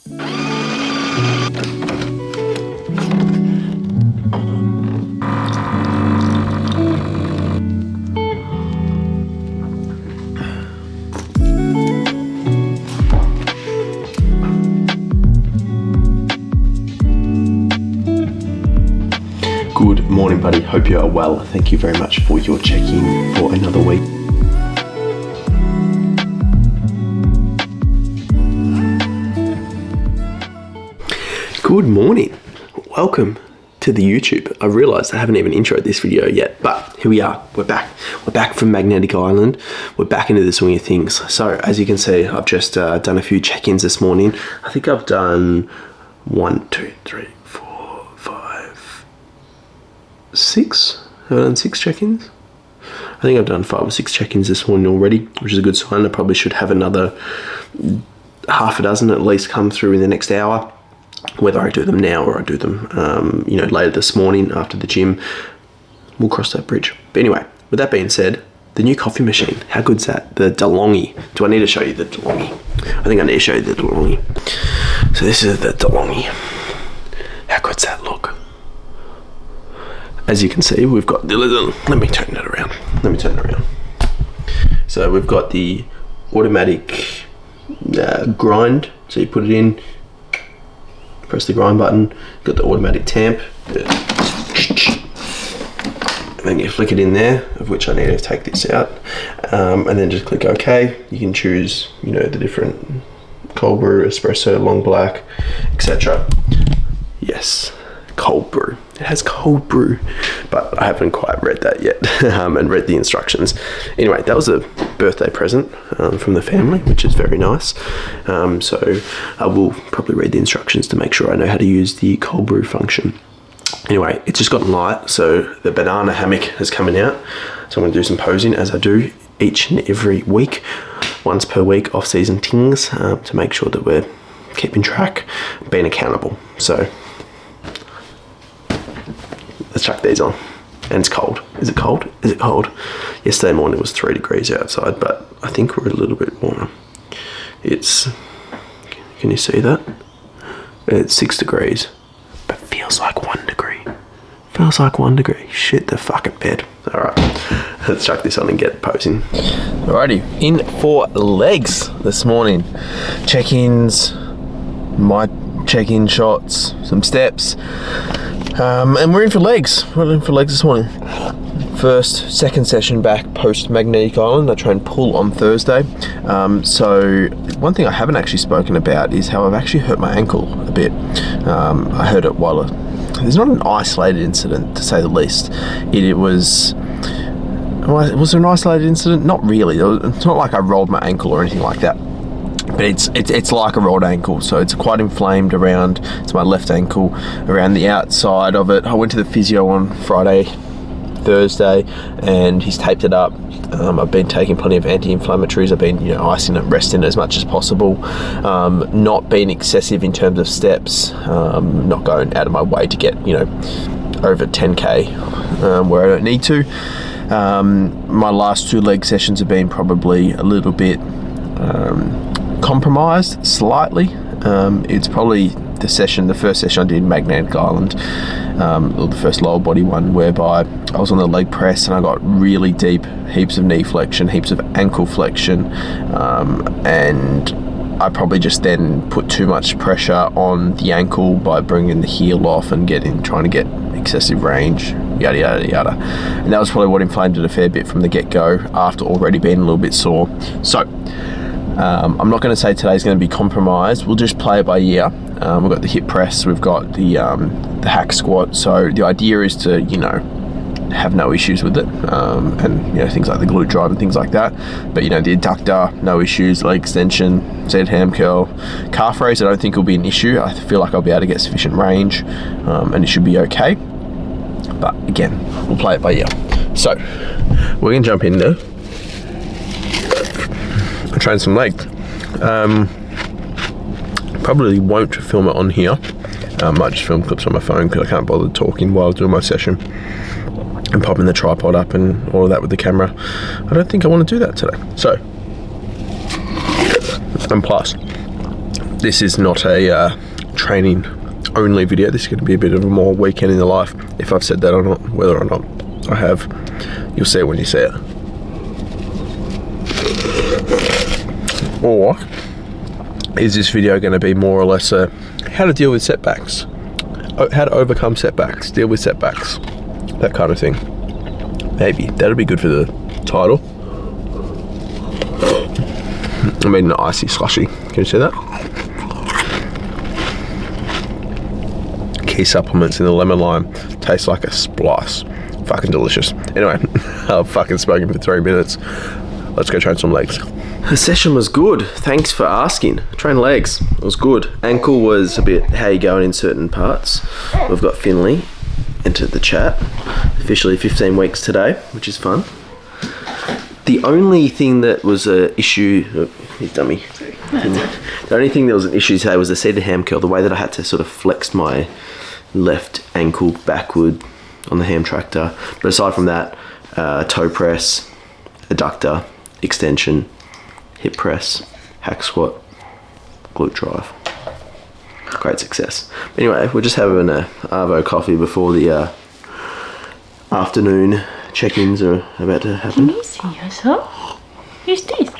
Good morning, buddy. Hope you are well. Thank you very much for your check-in for another week. Good morning. Welcome to the YouTube. I realised I haven't even introed this video yet, but here we are. We're back. We're back from Magnetic Island. We're back into the swing of things. So as you can see, I've just done a few check-ins this morning. I think I've done 1, 2, 3, 4, 5, 6. Have I done 6 check-ins? I think I've done 5 or 6 check-ins this morning already, which is a good sign. I probably should have another half a dozen at least come through in the next hour. Whether I do them now or I do them, later this morning after the gym, we'll cross that bridge. But anyway, with that being said, the new coffee machine, how good's that? The DeLonghi. Do I need to show you the DeLonghi? I think I need to show you the DeLonghi. So this is the DeLonghi. How good's that look? As you can see, we've got the, let me turn that around. So we've got the automatic grind. So you put it in, press the grind button, got the automatic tamp, and then you flick it in there, of which I need to take this out, and then just click OK. You can choose, the different cold brew, espresso, long black, etc. Yes, cold brew. It has cold brew, but I haven't quite read that yet and read the instructions. Anyway, that was a birthday present from the family, which is very nice. So I will probably read the instructions to make sure I know how to use the cold brew function. Anyway, it's just gotten light, so the banana hammock is coming out. So I'm going to do some posing as I do each and every week, once per week, off-season things, to make sure that we're keeping track, being accountable. So let's chuck these on. And it's cold. Is it cold? Is it cold? Yesterday morning it was 3 degrees outside, but I think we're a little bit warmer. It's, can you see that? It's 6 degrees, but feels like 1 degree. Feels like 1 degree. Shit the fucking bed. All right, let's chuck this on and get posing. Alrighty, in for legs this morning. Check-ins, my check-in shots, some steps. And we're in for legs. We're in for legs this morning. Second session back post Magnetic Island. I trained pull on Thursday. So one thing I haven't actually spoken about is how I've actually hurt my ankle a bit. I hurt it while there's not an isolated incident, to say the least. Was there an isolated incident? Not really. It's not like I rolled my ankle or anything like that. But it's like a rolled ankle, so it's quite inflamed around, it's my left ankle, around the outside of it. I went to the physio on Thursday, and he's taped it up. I've been taking plenty of anti-inflammatories. I've been, icing it, resting it as much as possible, not being excessive in terms of steps, not going out of my way to get, over 10K where I don't need to. My last 2 leg sessions have been probably a little bit compromised slightly. It's probably the first session I did in Magnetic Island, or the first lower body one, whereby I was on the leg press and I got really deep, heaps of knee flexion, heaps of ankle flexion, and I probably just then put too much pressure on the ankle by bringing the heel off and trying to get excessive range, yada yada yada, and that was probably what inflamed it a fair bit from the get-go after already being a little bit sore. So I'm not going to say today's going to be compromised. We'll just play it by ear. We've got the hip press, we've got the hack squat. So the idea is to, have no issues with it, and things like the glute drive and things like that. But the adductor, no issues. Leg extension, seated ham curl, calf raise, I don't think will be an issue. I feel like I'll be able to get sufficient range, and it should be okay. But again, we'll play it by ear. So we're going to jump in there. Train some legs. Probably won't film it on here. Might just film clips on my phone because I can't bother talking while doing my session and popping the tripod up and all of that with the camera. I don't think I want to do that today. So, and plus, This is not a training only video. This is going to be a bit of a more weekend in the life, if I've said that or not. Whether or not I have, you'll see it when you see it. Or is this video going to be more or less a how to deal with setbacks, how to overcome setbacks, deal with setbacks, that kind of thing? Maybe that'll be good for the title. I made an icy slushy. Can you see that? Key supplements in the lemon lime taste like a splice. Fucking delicious. Anyway, I've fucking spoken for 3 minutes. Let's go train some legs. The session was good. Thanks for asking. Train legs. It was good. Ankle was a bit how you going in certain parts. We've got Finley entered the chat. Officially 15 weeks today, which is fun. The only thing that was an issue, he's dummy. The only thing that was an issue today was the seated ham curl, the way that I had to sort of flex my left ankle backward on the ham tractor. But aside from that, toe press, adductor, extension, hip press, hack squat, glute drive. Great success. But anyway, we're just having a Arvo coffee before the afternoon check-ins are about to happen. Can you see yourself? Who's this?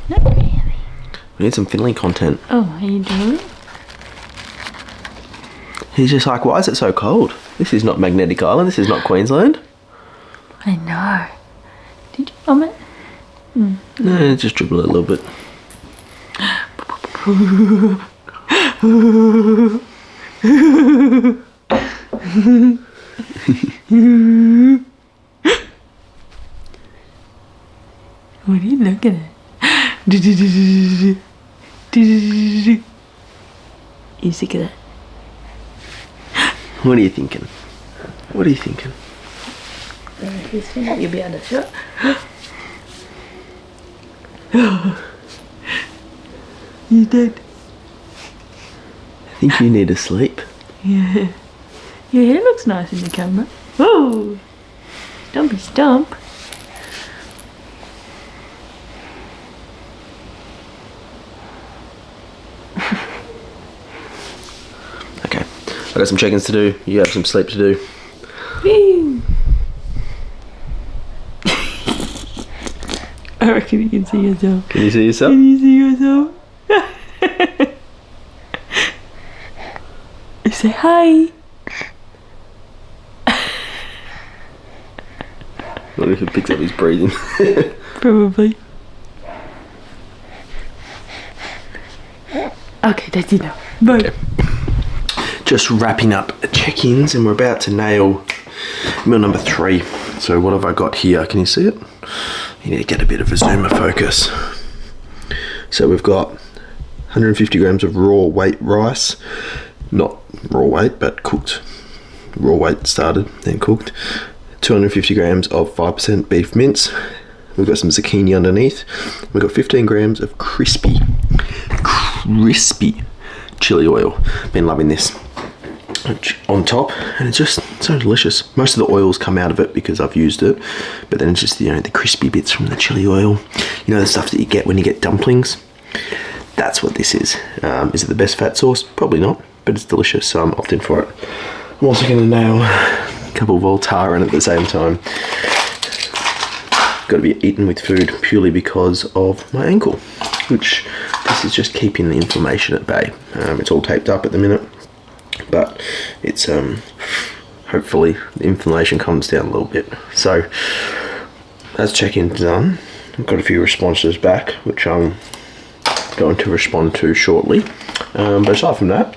Not really. We need some Finley content. Oh, are you doing? He's just like, why is it so cold? This is not Magnetic Island. This is not Queensland. I know. Did you vomit? No, just dribble it a little bit. What are you looking at? You sick of that? What are you thinking? What are you thinking? He's finna you'll be able to shot. You dead? I think you need to sleep. Yeah. Your hair looks nice in the camera. Oh, stumpy stump. Okay, I got some check-ins to do. You have some sleep to do. Whee. I reckon you can see yourself. Can you see yourself? Can you see yourself? Say hi. What if it picks up his breathing? Probably. Okay, that's enough. Bye. Okay. Just wrapping up check-ins, and we're about to nail meal number 3. So what have I got here? Can you see it? You need to get a bit of a zoomer focus. So we've got 150 grams of raw weight rice, not raw weight, but cooked. Raw weight started, then cooked. 250 grams of 5% beef mince. We've got some zucchini underneath. We've got 15 grams of crispy chili oil. Been loving this. On top, and it's just so delicious. Most of the oils come out of it because I've used it, but then it's just, you know, the crispy bits from the chili oil. You know, the stuff that you get when you get dumplings? That's what this is. Is it the best fat sauce? Probably not, but it's delicious, so I'm opting for it. I'm also going to nail a couple of Voltaren at the same time. Got to be eaten with food purely because of my ankle, which this is just keeping the inflammation at bay. It's all taped up at the minute, but it's hopefully the inflammation comes down a little bit. So that's check-in done. I've got a few responses back, which I'm going to respond to shortly. But aside from that,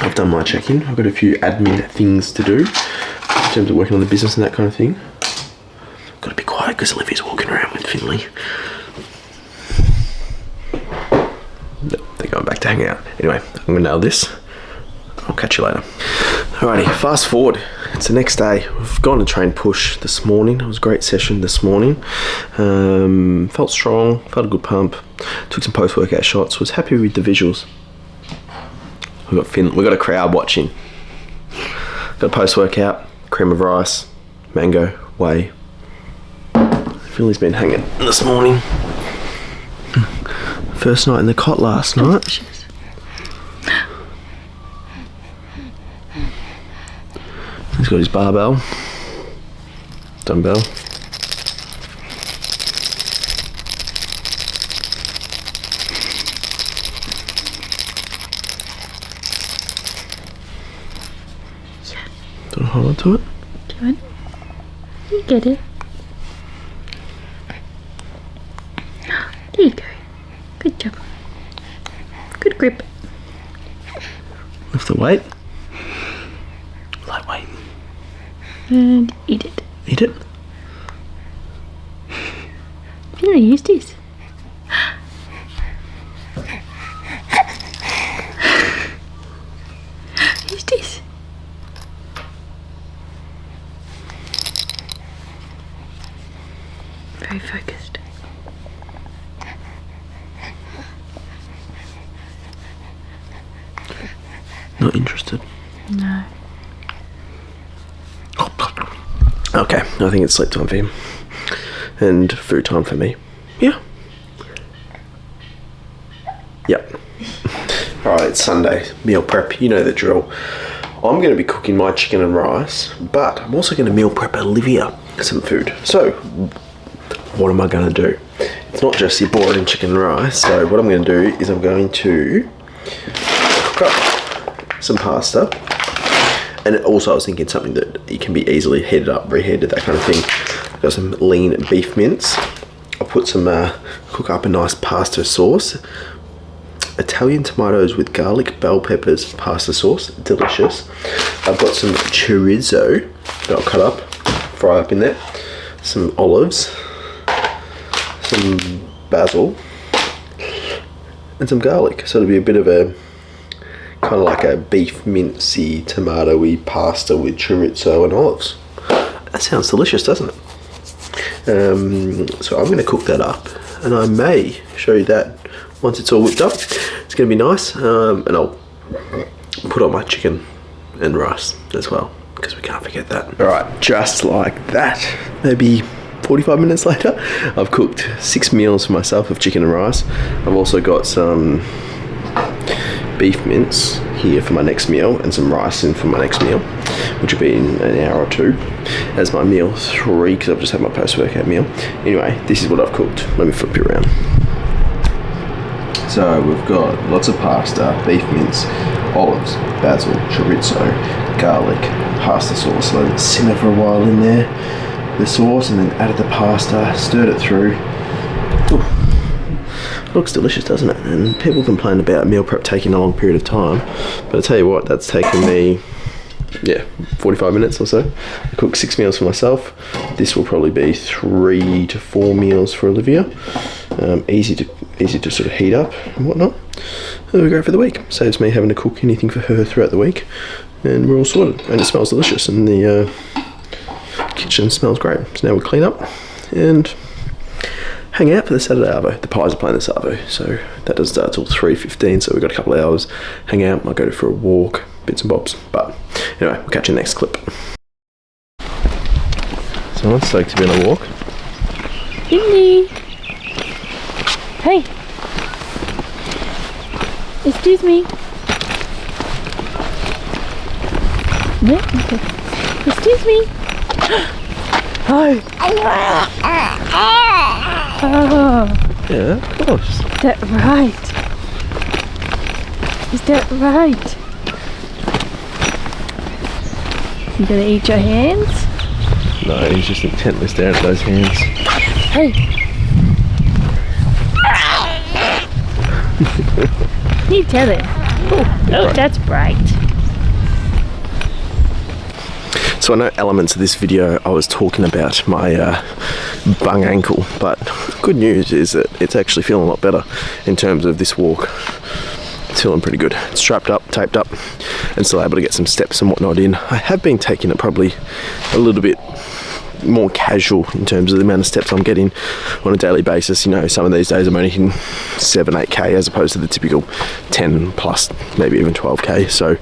I've done my check-in. I've got a few admin things to do in terms of working on the business and that kind of thing. Got to be quiet because Olivia's walking around with Finley. Nope, they're going back to hang out. Anyway, I'm going to nail this. I'll catch you later. Alrighty, fast forward. It's the next day. We've gone to train push this morning. It was a great session this morning. Felt strong, felt a good pump. Took some post-workout shots. Was happy with the visuals. We got a crowd watching. Got a post-workout, cream of rice, mango, whey. Finley's been hanging this morning. First night in the cot last night. Delicious. He's got his barbell, dumbbell. Do you want to hold on to it? Do you want it? You get it. There you go. Good job. Good grip. Lift the weight. Light weight. And eat it. Eat it. Yeah, use this. Use this. Very focused. Not interested. No. Okay, I think it's sleep time for him. And food time for me. Yeah. Yep. Alright, it's Sunday. Meal prep. You know the drill. I'm going to be cooking my chicken and rice, but I'm also going to meal prep Olivia some food. So, what am I going to do? It's not just your boring chicken and rice. So, what I'm going to do is I'm going to cook up some pasta. And also I was thinking something that it can be easily heated up, reheated, that kind of thing. I've got some lean beef mince. I'll put some, cook up a nice pasta sauce. Italian tomatoes with garlic, bell peppers, pasta sauce, delicious. I've got some chorizo that I'll cut up, fry up in there. Some olives, some basil, and some garlic. So it'll be a bit of a, kind of like a beef mincy, tomato-y pasta with chorizo and olives. That sounds delicious, doesn't it? So I'm going to cook that up, and I may show you that once it's all whipped up. It's going to be nice, and I'll put on my chicken and rice as well, because we can't forget that. Alright, just like that, maybe 45 minutes later, I've cooked 6 meals for myself of chicken and rice. I've also got some beef mince here for my next meal and some rice in for my next meal, which will be in an hour or two as my meal 3, because I've just had my post-workout meal. Anyway, this is what I've cooked. Let me flip you around. So we've got lots of pasta, beef mince, olives, basil, chorizo, garlic, pasta sauce. Let it simmer for a while in there, the sauce, and then added the pasta, stirred it through. Ooh. Looks delicious, doesn't it? And people complain about meal prep taking a long period of time, but I tell you what, that's taken me, 45 minutes or so. I cooked 6 meals for myself. This will probably be 3 to 4 meals for Olivia. Easy to sort of heat up and whatnot. It'll be great for the week. Saves me having to cook anything for her throughout the week, and we're all sorted. And it smells delicious, and the kitchen smells great. So now we'll clean up and hang out for the Saturday arvo. The Pies are playing this arvo, so that doesn't start till 3:15, so we've got a couple of hours. Hang out, might go for a walk, bits and bobs. But anyway, we'll catch you next clip. So I'm stoked to be on a walk. Dingy! Hey! Excuse me. Yeah, okay. Excuse me. Oh. Oh. Yeah, of course. Is that right? Is that right? You gonna eat your hands? No, he's just intently staring at those hands. Hey! You tell him. Oh, that's bright. So I know elements of this video I was talking about my bung ankle, but good news is that it's actually feeling a lot better in terms of this walk. It's feeling pretty good. It's strapped up, taped up, and still able to get some steps and whatnot in. I have been taking it probably a little bit more casual in terms of the amount of steps I'm getting on a daily basis. You know, some of these days I'm only hitting 7-8k as opposed to the typical 10 plus, maybe even 12k. So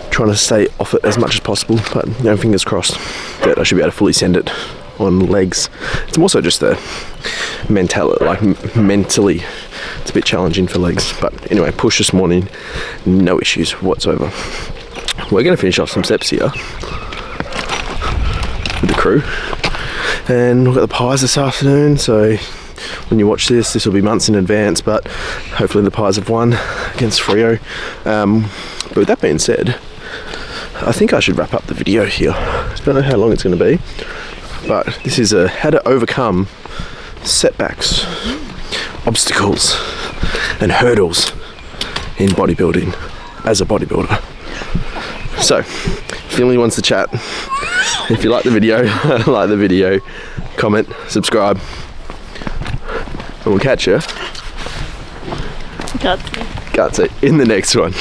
trying to stay off it as much as possible, but you know, fingers crossed that I should be able to fully send it on legs. It's more so just the mentally to a bit challenging for legs. But anyway, push this morning, no issues whatsoever. We're going to finish off some steps here with the crew, and we've got the pies this afternoon, so when you watch this will be months in advance, but hopefully the pies have won against Freo. But with that being said, I think I should wrap up the video here. I don't know how long it's going to be, but this is how to overcome setbacks, obstacles and hurdles in bodybuilding as a bodybuilder. So if anyone wants to chat, if you like the video, like the video, comment, subscribe, and we'll catch you gutsy in the next one.